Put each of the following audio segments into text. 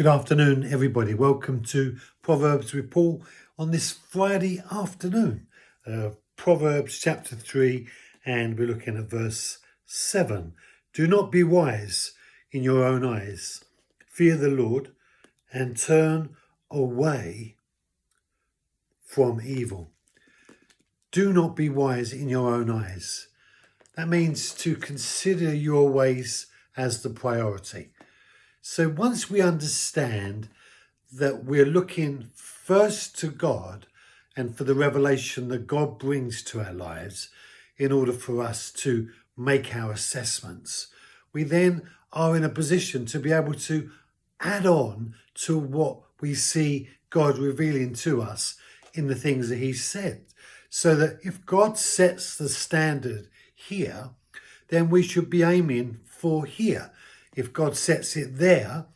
Good afternoon, everybody. Welcome to Proverbs with Paul on this Friday afternoon. Proverbs chapter 3, and we're looking at verse 7. Do not be wise in your own eyes. Fear the Lord and turn away from evil. Do not be wise in your own eyes. That means to consider your ways as the priority. So once we understand that we're looking first to God and for the revelation that God brings to our lives in order for us to make our assessments, we then are in a position to be able to add on to what we see God revealing to us in the things that He said. So that if God sets the standard here, then we should be aiming for here. If God sets it there,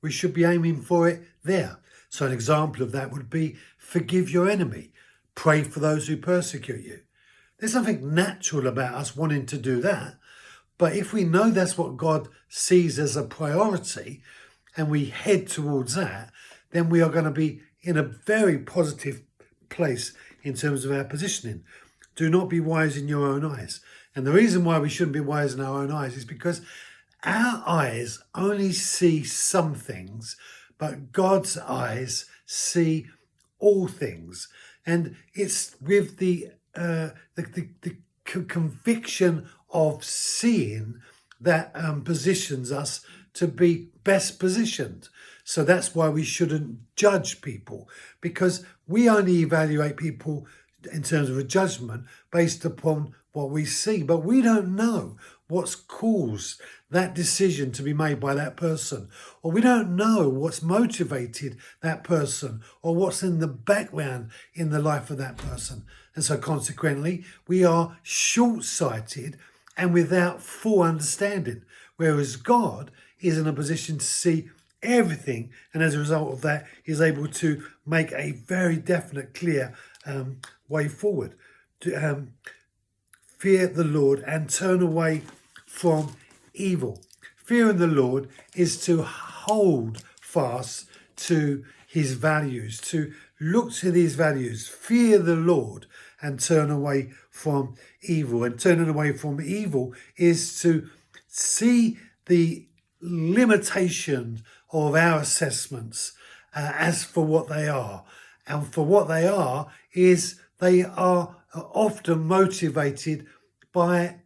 we should be aiming for it there. So an example of that would be forgive your enemy, pray for those who persecute you. There's something natural about us wanting to do that. But if we know that's what God sees as a priority and we head towards that, then we are going to be in a very positive place in terms of our positioning. Do not be wise in your own eyes. And the reason why we shouldn't be wise in our own eyes is because our eyes only see some things, but God's eyes see all things. And it's with the conviction of seeing that positions us to be best positioned. So that's why we shouldn't judge people, because we only evaluate people in terms of a judgment based upon what we see, but we don't know what's caused that decision to be made by that person, or we don't know what's motivated that person, or what's in the background in the life of that person. And so consequently, we are short-sighted and without full understanding, whereas God is in a position to see everything, and as a result of that is able to make a very definite, clear way forward. Fear the Lord and turn away from evil. Fearing the Lord is to hold fast to His values, to look to these values. Fear the Lord and turn away from evil. And turning away from evil is to see the limitation of our assessments as for what they are. And for what they are is they are often motivated by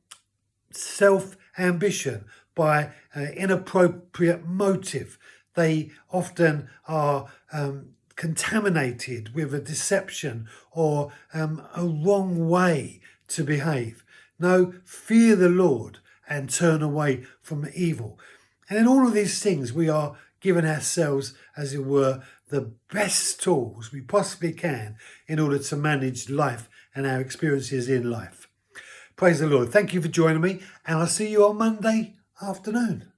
self-ambition, by inappropriate motive. They often are contaminated with a deception or a wrong way to behave. No, fear the Lord and turn away from evil. And in all of these things, we are giving ourselves, as it were, the best tools we possibly can in order to manage life and our experiences in life. Praise the Lord. Thank you for joining me, and I'll see you on Monday afternoon.